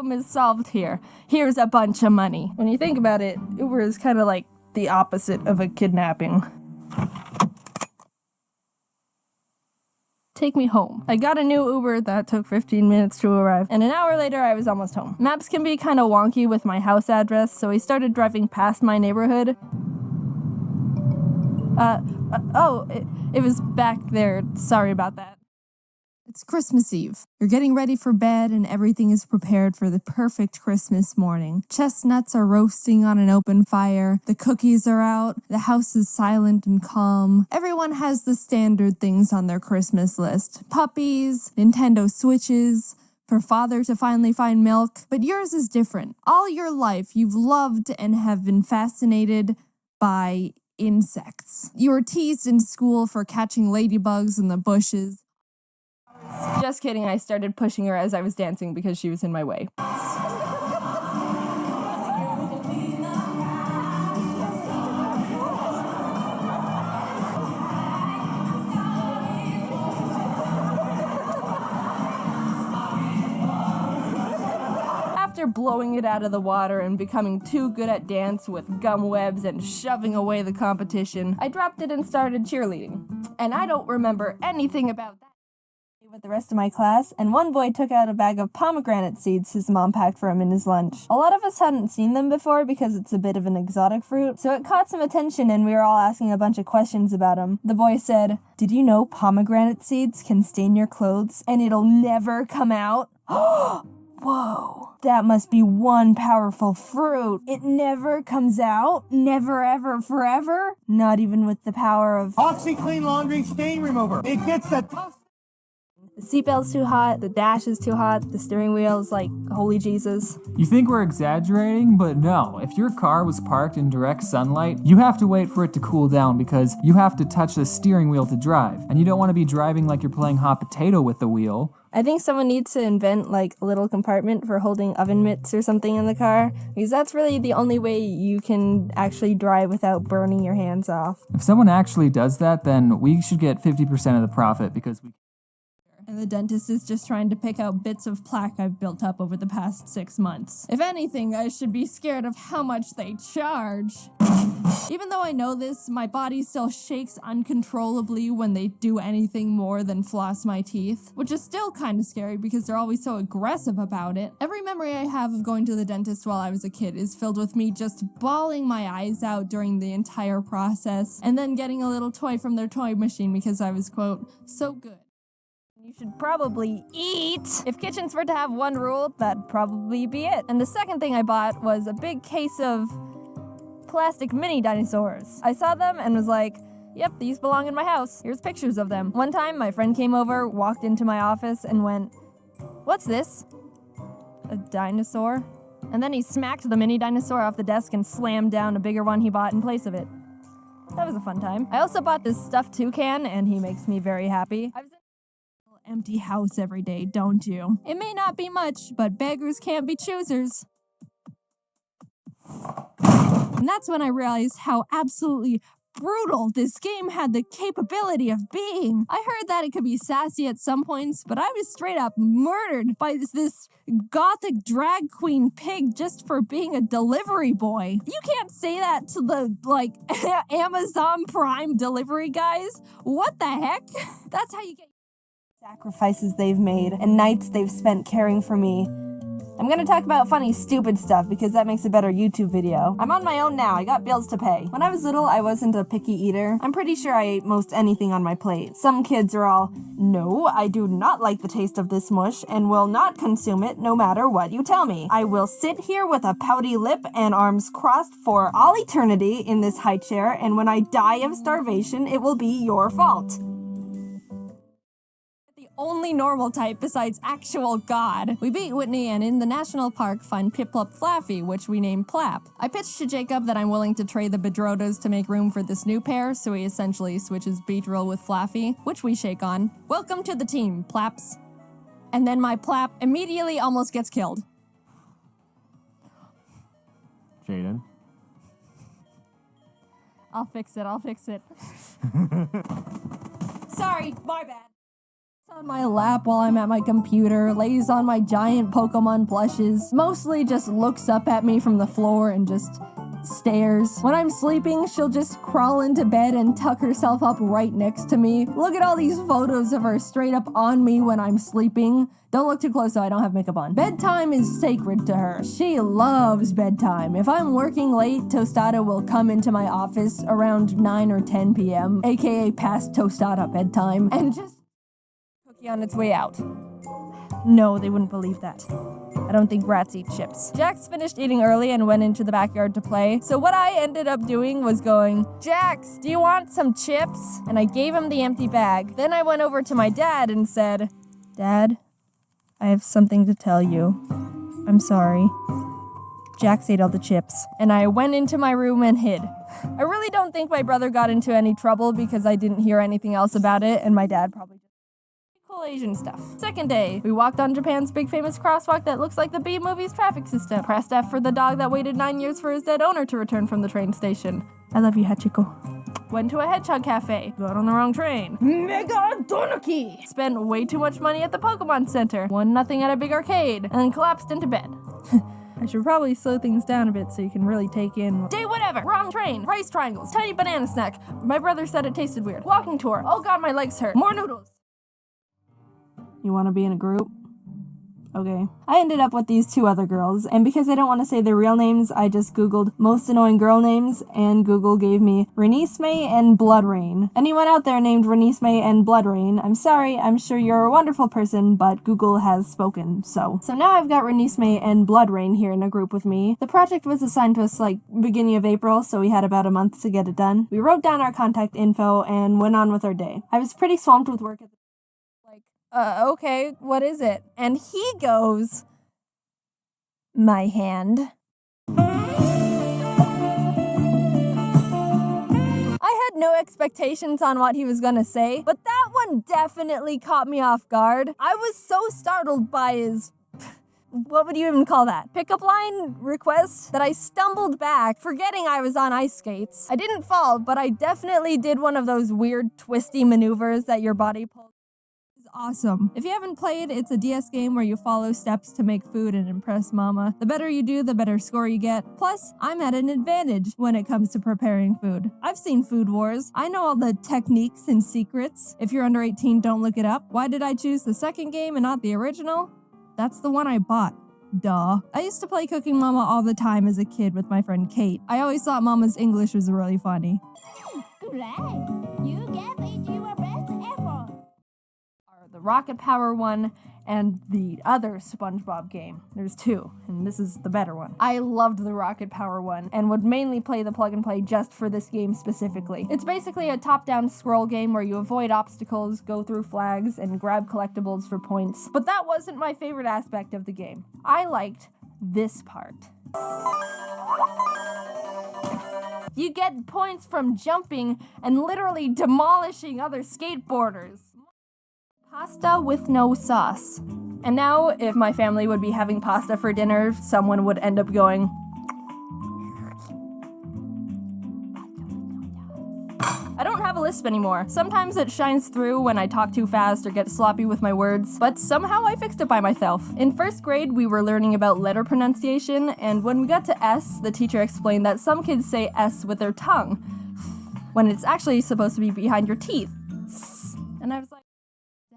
problem is solved here. Here's a bunch of money. When you think about it, Uber is kind of like the opposite of a kidnapping. Take me home. I got a new Uber that took 15 minutes to arrive, and an hour later I was almost home. Maps can be kind of wonky with my house address, so we started driving past my neighborhood. It was back there. Sorry about that. It's Christmas Eve. You're getting ready for bed and everything is prepared for the perfect Christmas morning. Chestnuts are roasting on an open fire. The cookies are out. The house is silent and calm. Everyone has the standard things on their Christmas list. Puppies, Nintendo Switches, for father to finally find milk. But yours is different. All your life you've loved and have been fascinated by insects. You were teased in school for catching ladybugs in the bushes. Just kidding, I started pushing her as I was dancing because she was in my way. After blowing it out of the water and becoming too good at dance with gum webs and shoving away the competition, I dropped it and started cheerleading. And I don't remember anything about that. With the rest of my class, and one boy took out a bag of pomegranate seeds his mom packed for him in his lunch. A lot of us hadn't seen them before because it's a bit of an exotic fruit, so it caught some attention and we were all asking a bunch of questions about them. The boy said, "Did you know pomegranate seeds can stain your clothes and it'll never come out?" Whoa, that must be one powerful fruit. It never comes out? Never, ever, forever? Not even with the power of OxiClean Laundry Stain Remover. It gets the tough. The seatbelt's too hot, the dash is too hot, the steering wheel's like, holy Jesus. You think we're exaggerating, but no. If your car was parked in direct sunlight, you have to wait for it to cool down because you have to touch the steering wheel to drive. And you don't want to be driving like you're playing hot potato with the wheel. I think someone needs to invent like a little compartment for holding oven mitts or something in the car, because that's really the only way you can actually drive without burning your hands off. If someone actually does that, then we should get 50% of the profit because we... And the dentist is just trying to pick out bits of plaque I've built up over the past 6 months. If anything, I should be scared of how much they charge. Even though I know this, my body still shakes uncontrollably when they do anything more than floss my teeth, which is still kind of scary because they're always so aggressive about it. Every memory I have of going to the dentist while I was a kid is filled with me just bawling my eyes out during the entire process, and then getting a little toy from their toy machine because I was, quote, so good. You should probably eat. If kitchens were to have one rule, that'd probably be it. And the second thing I bought was a big case of plastic mini dinosaurs. I saw them and was like, yep, these belong in my house. Here's pictures of them. One time, my friend came over, walked into my office, and went, "What's this? A dinosaur?" And then he smacked the mini dinosaur off the desk and slammed down a bigger one he bought in place of it. That was a fun time. I also bought this stuffed toucan, and he makes me very happy. I was in an empty house every day, don't you? It may not be much, but beggars can't be choosers. And that's when I realized how absolutely brutal this game had the capability of being. I heard that it could be sassy at some points, but I was straight up murdered by this gothic drag queen pig just for being a delivery boy. You can't say that to the, Amazon Prime delivery guys. What the heck? That's how you get sacrifices they've made and nights they've spent caring for me. I'm gonna talk about funny, stupid stuff because that makes a better YouTube video. I'm on my own now, I got bills to pay. When I was little, I wasn't a picky eater. I'm pretty sure I ate most anything on my plate. Some kids are all, "No, I do not like the taste of this mush and will not consume it no matter what you tell me. I will sit here with a pouty lip and arms crossed for all eternity in this high chair, and when I die of starvation, it will be your fault." Only normal type besides actual God. We beat Whitney and in the national park find Piplup Flaffy, which we named Plap. I pitched to Jacob that I'm willing to trade the Bedrotas to make room for this new pair, so he essentially switches Beedrill with Flaffy, which we shake on. Welcome to the team, Plaps. And then my Plap immediately almost gets killed. Jaiden? I'll fix it. Sorry, my bad. On my lap while I'm at my computer, lays on my giant Pokemon plushes, mostly just looks up at me from the floor and just stares. When I'm sleeping, she'll just crawl into bed and tuck herself up right next to me. Look at all these photos of her straight up on me when I'm sleeping. Don't look too close so I don't have makeup on. Bedtime is sacred to her. She loves bedtime. If I'm working late, Tostada will come into my office around 9 or 10 p.m., aka past Tostada bedtime, and just cookie on its way out. No, they wouldn't believe that. I don't think rats eat chips. Jax finished eating early and went into the backyard to play. So what I ended up doing was going, Jax, do you want some chips? And I gave him the empty bag. Then I went over to my dad and said, Dad, I have something to tell you. I'm sorry. Jax ate all the chips. And I went into my room and hid. I really don't think my brother got into any trouble because I didn't hear anything else about it, and my dad probably cool Asian stuff. Second day, we walked on Japan's big famous crosswalk that looks like the B-movie's traffic system. Pressed F for the dog that waited 9 years for his dead owner to return from the train station. I love you, Hachiko. Went to a hedgehog cafe. Got on the wrong train. Mega Donuki! Spent way too much money at the Pokemon Center. Won nothing at a big arcade. And then collapsed into bed. I should probably slow things down a bit so you can really take in. Day whatever! Wrong train! Rice triangles! Tiny banana snack! My brother said it tasted weird. Walking tour! Oh god, my legs hurt! More noodles! You want to be in a group? Okay. I ended up with these two other girls, and because I don't want to say their real names, I just googled most annoying girl names, and Google gave me Renisme and Bloodrain. Anyone out there named Renisme and Bloodrain, I'm sorry, I'm sure you're a wonderful person, but Google has spoken, so. So now I've got Renisme and Bloodrain here in a group with me. The project was assigned to us like beginning of April, so we had about a month to get it done. We wrote down our contact info and went on with our day. I was pretty swamped with work at the okay, what is it? And he goes, my hand. I had no expectations on what he was gonna say, but that one definitely caught me off guard. I was so startled by his, what would you even call that? Pickup line request that I stumbled back, forgetting I was on ice skates. I didn't fall, but I definitely did one of those weird twisty maneuvers that your body pulls. Awesome. If you haven't played, it's a DS game where you follow steps to make food and impress mama. The better you do, the better score you get. Plus, I'm at an advantage when it comes to preparing food. I've seen Food Wars. I know all the techniques and secrets. If you're under 18, don't look it up. Why did I choose the second game and not the original? That's the one I bought. Duh. I used to play Cooking Mama all the time as a kid with my friend Kate. I always thought Mama's English was really funny. Great! You gave it your best effort! The Rocket Power one and the other SpongeBob game. There's two, and this is the better one. I loved the Rocket Power one and would mainly play the plug and play just for this game specifically. It's basically a top-down scroll game where you avoid obstacles, go through flags, and grab collectibles for points. But that wasn't my favorite aspect of the game. I liked this part. You get points from jumping and literally demolishing other skateboarders. Pasta with no sauce. And now, if my family would be having pasta for dinner, someone would end up going, I don't have a lisp anymore. Sometimes it shines through when I talk too fast or get sloppy with my words, but somehow I fixed it by myself. In first grade, we were learning about letter pronunciation, and when we got to S, the teacher explained that some kids say S with their tongue, when it's actually supposed to be behind your teeth. And I was like,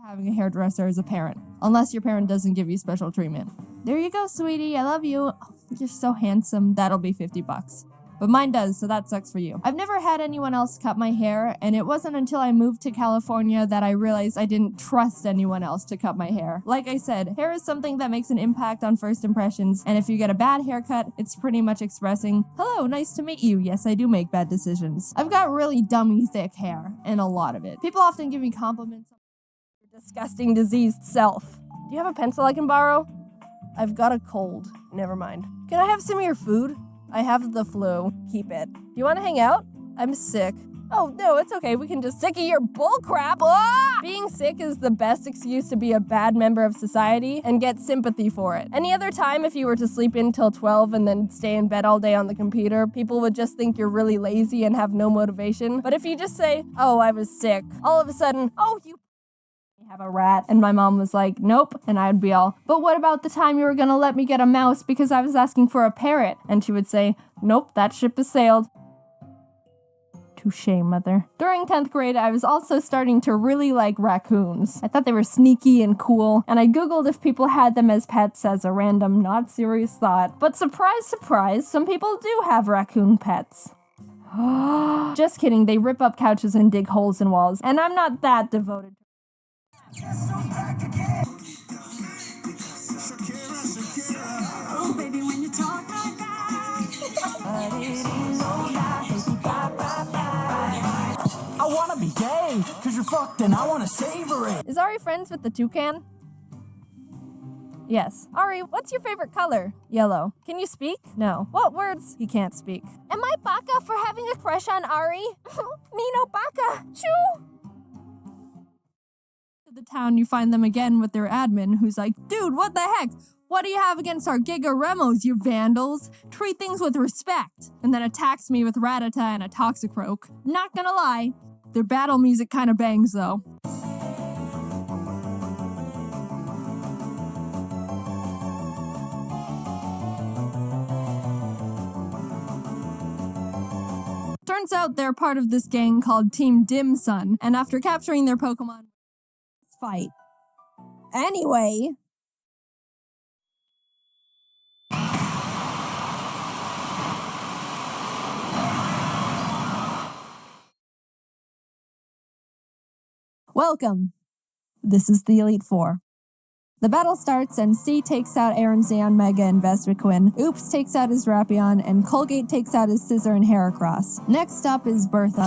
having a hairdresser as a parent, unless your parent doesn't give you special treatment. There you go, sweetie, I love you. Oh, you're so handsome. That'll be $50. But mine does, so that sucks for you. I've never had anyone else cut my hair, and it wasn't until I moved to California that I realized I didn't trust anyone else to cut my hair. Like I said, hair is something that makes an impact on first impressions, and if you get a bad haircut, it's pretty much expressing, hello, nice to meet you. Yes, I do make bad decisions. I've got really dummy thick hair, and a lot of it. People often give me compliments on your disgusting diseased self. Do you have a pencil I can borrow? I've got a cold. Never mind. Can I have some of your food? I have the flu. Keep it. Do you want to hang out? I'm sick. Oh, no, it's okay. We can just sick of your bullcrap. Ah! Being sick is the best excuse to be a bad member of society and get sympathy for it. Any other time, if you were to sleep in till 12 and then stay in bed all day on the computer, people would just think you're really lazy and have no motivation. But if you just say, oh, I was sick, all of a sudden, oh, you have a rat. And my mom was like, nope. And I'd be all, but what about the time you were gonna let me get a mouse because I was asking for a parrot? And she would say, nope, that ship has sailed. Touche, mother. During 10th grade, I was also starting to really like raccoons. I thought they were sneaky and cool, and I googled if people had them as pets as a random, not serious thought. But surprise, surprise, some people do have raccoon pets. Just kidding, they rip up couches and dig holes in walls, and I'm not that devoted. I wanna be gay, cause you're fucked and I wanna savor it. Is Ari friends with the toucan? Yes. Ari, what's your favorite color? Yellow. Can you speak? No. What words? He can't speak. Am I baka for having a crush on Ari? Me no baka. Choo! To the town, you find them again with their admin, who's like, dude, what the heck? What do you have against our Giga Remos, you vandals? Treat things with respect. And then attacks me with Ratata and a Toxicroak. Not gonna lie, their battle music kinda bangs though. Turns out they're part of this gang called Team Dim Sun, and after capturing their Pokemon, fight. Anyway. Welcome. This is the Elite Four. The battle starts and C takes out Aaron Zeon, Mega, and Vespiquen. Oops takes out his Drapion, and Colgate takes out his Scizor and Heracross. Next up is Bertha.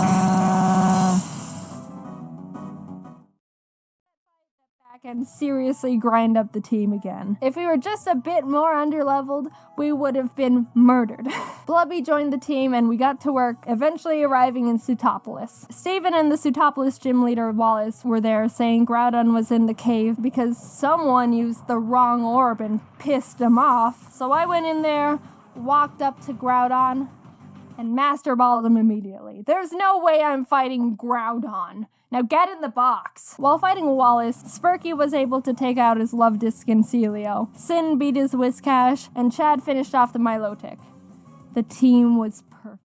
And seriously grind up the team again. If we were just a bit more underleveled, we would have been murdered. Blubby joined the team and we got to work, eventually arriving in Sutopolis. Steven and the Sutopolis gym leader Wallace were there saying Groudon was in the cave because someone used the wrong orb and pissed him off. So I went in there, walked up to Groudon, and Master Balled him immediately. There's no way I'm fighting Groudon. Now get in the box. While fighting Wallace, Spurky was able to take out his Luvdisc and Celio. Sin beat his Whiscash, and Chad finished off the Milotic. The team was perfect.